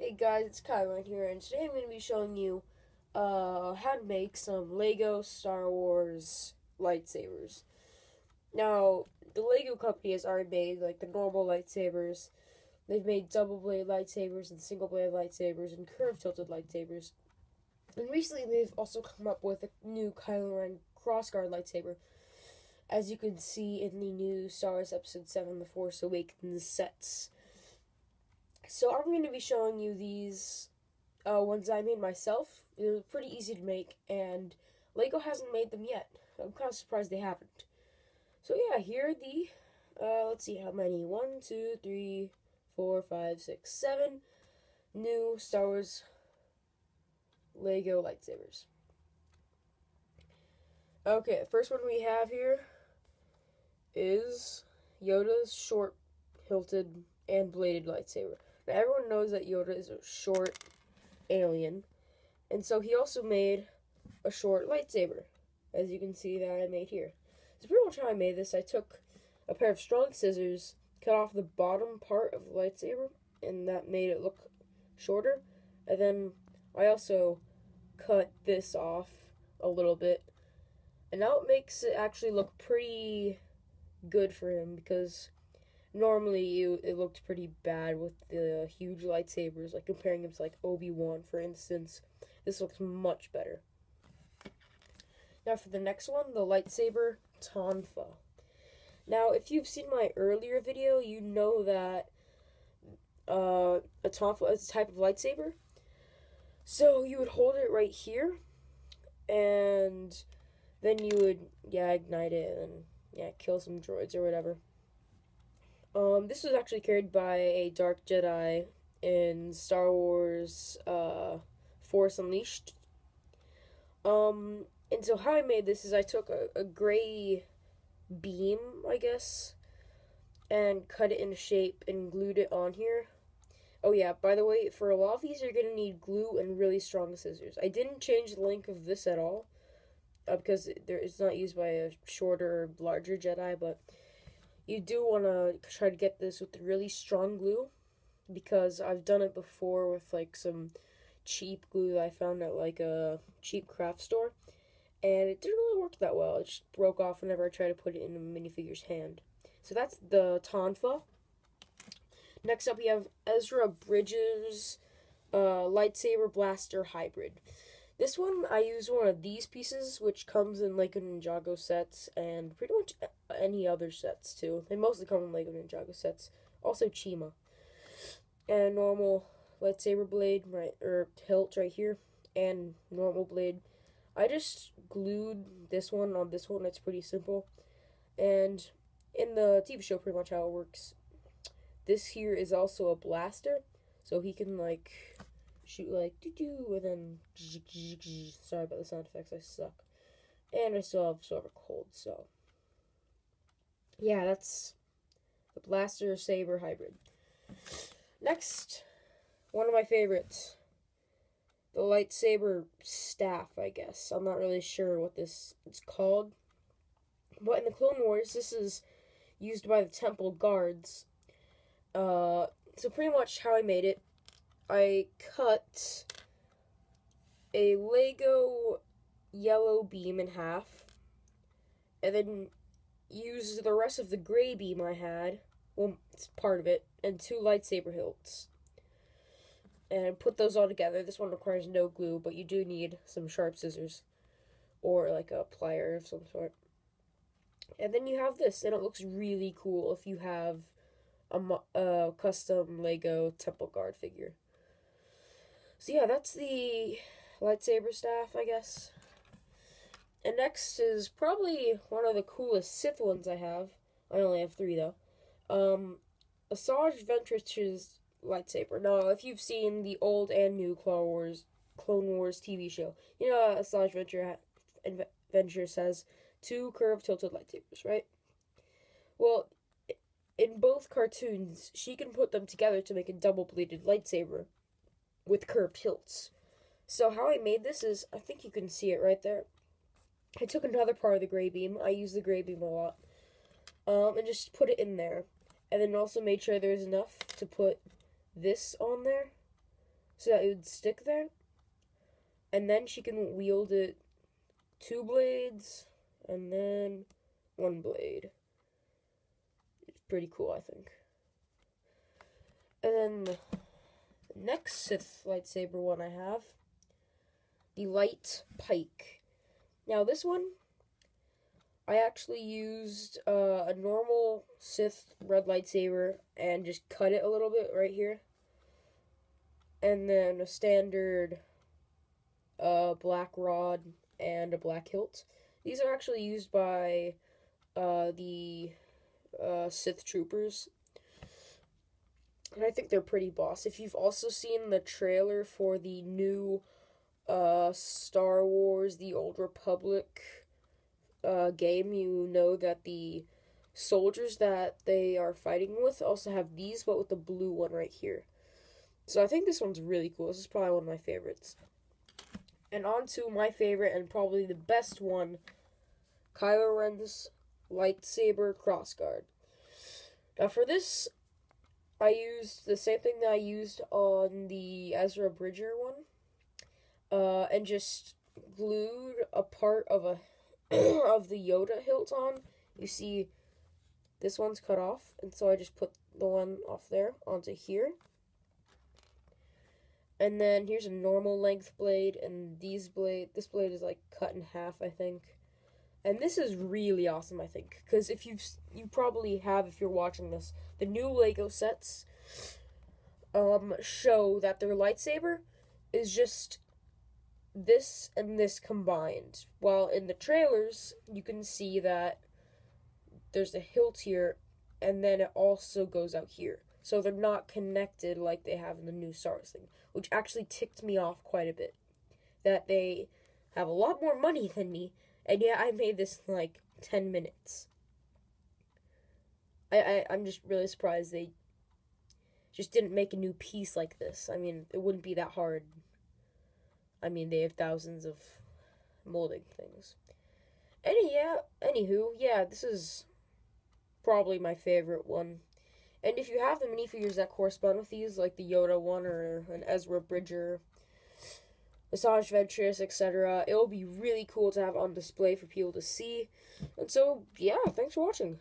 Hey guys, it's Kyron here, and today I'm going to be showing you how to make some Lego Star Wars lightsabers. Now, the Lego company has already made like the normal lightsabers. They've made double blade lightsabers and single blade lightsabers and curved tilted lightsabers. And recently they've also come up with a new Kylo Ren crossguard lightsaber, as you can see in the new Star Wars Episode 7 The Force Awakens sets. So I'm going to be showing you these ones I made myself. They're pretty easy to make, and Lego hasn't made them yet. I'm kind of surprised they haven't. So yeah, here are the, let's see how many, 1, 2, 3, 4, 5, 6, 7 new Star Wars Lego lightsabers. Okay, the first one we have here is Yoda's short hilted and bladed lightsaber. Now, everyone knows that Yoda is a short alien, and so he also made a short lightsaber, as you can see that I made here. So pretty much how I made this, I took a pair of strong scissors, cut off the bottom part of the lightsaber, and that made it look shorter. And then I also cut this off a little bit, and now it makes it actually look pretty good for him, because normally it looked pretty bad with the huge lightsabers, like comparing him to like Obi-Wan, for instance. This looks much better. Now for the next one, the lightsaber Tonfa. Now if you've seen my earlier video, you know that a Tonfa is a type of lightsaber. So you would hold it right here, and then you would ignite it and kill some droids or whatever. This was actually carried by a Dark Jedi in Star Wars Force Unleashed. And so how I made this is I took a gray beam, I guess, and cut it into shape and glued it on here. Oh yeah, by the way, for a lot of these you're going to need glue and really strong scissors. I didn't change the length of this at all, because it's not used by a shorter, larger Jedi, but you do want to try to get this with really strong glue, because I've done it before with like some cheap glue that I found at like a cheap craft store, and it didn't really work that well. It just broke off whenever I tried to put it in a minifigure's hand. So that's the Tonfa. Next up we have Ezra Bridges' lightsaber blaster hybrid. This one, I use one of these pieces, which comes in Lego Ninjago sets, and pretty much any other sets, too. They mostly come in Lego Ninjago sets. Also Chima. And normal lightsaber blade, or hilt right here, and normal blade. I just glued this one on this one. It's pretty simple. And in the TV show, pretty much how it works, this here is also a blaster, so he can, like, shoot like doo-doo, and then sorry about the sound effects, I suck. And I still have sort of a cold, so yeah, that's the blaster saber hybrid. Next, one of my favorites, the lightsaber staff, I guess. I'm not really sure what this is called, but in the Clone Wars, this is used by the Temple Guards. So pretty much how I made it, I cut a Lego yellow beam in half, and then used the rest of the gray beam I had, well, it's part of it, and 2 lightsaber hilts, and put those all together. This one requires no glue, but you do need some sharp scissors, or like a plier of some sort. And then you have this, and it looks really cool if you have a custom Lego Temple Guard figure. So yeah, that's the lightsaber staff, I guess. And next is probably one of the coolest Sith ones I have. I only have 3 though. Asajj Ventress's lightsaber. Now, if you've seen the old and new Clone Wars TV show, you know Asajj Ventress has 2 curved tilted lightsabers, right? Well, in both cartoons, she can put them together to make a double-bladed lightsaber with curved hilts. So how I made this is, I think you can see it right there. I took another part of the gray beam. I use the gray beam a lot. And just put it in there. And then also made sure there's enough to put this on there. so that it would stick there. And then she can wield it 2 blades and then 1 blade. It's pretty cool, I think. And then the next Sith lightsaber one I have, the light pike. Now this one, I actually used a normal Sith red lightsaber and just cut it a little bit right here. And then a standard black rod and a black hilt. These are actually used by the Sith troopers. And I think they're pretty boss. If you've also seen the trailer for the new Star Wars The Old Republic game, you know that the soldiers that they are fighting with also have these, but with the blue one right here. So I think this one's really cool. This is probably one of my favorites. And on to my favorite and probably the best one, Kylo Ren's lightsaber crossguard. Now for this, I used the same thing that I used on the Ezra Bridger one, and just glued a part of a of the Yoda hilt on. You see, this one's cut off, and so I just put the one off there onto here. And then here's a normal length blade, and this blade is like cut in half, I think. And this is really awesome, I think, because if you probably have, if you're watching this, the new Lego sets show that their lightsaber is just this and this combined. While in the trailers, you can see that there's a hilt here, and then it also goes out here. So they're not connected like they have in the new Star Wars thing, which actually ticked me off quite a bit. That they have a lot more money than me, and yet I made this in like 10 minutes. I'm just really surprised they just didn't make a new piece like this. I mean, it wouldn't be that hard. I mean, they have thousands of molding things. Anywho, this is probably my favorite one. And if you have the minifigures that correspond with these, like the Yoda one or an Ezra Bridger, Asajj Ventress, etc., it'll be really cool to have on display for people to see. And so, yeah, thanks for watching.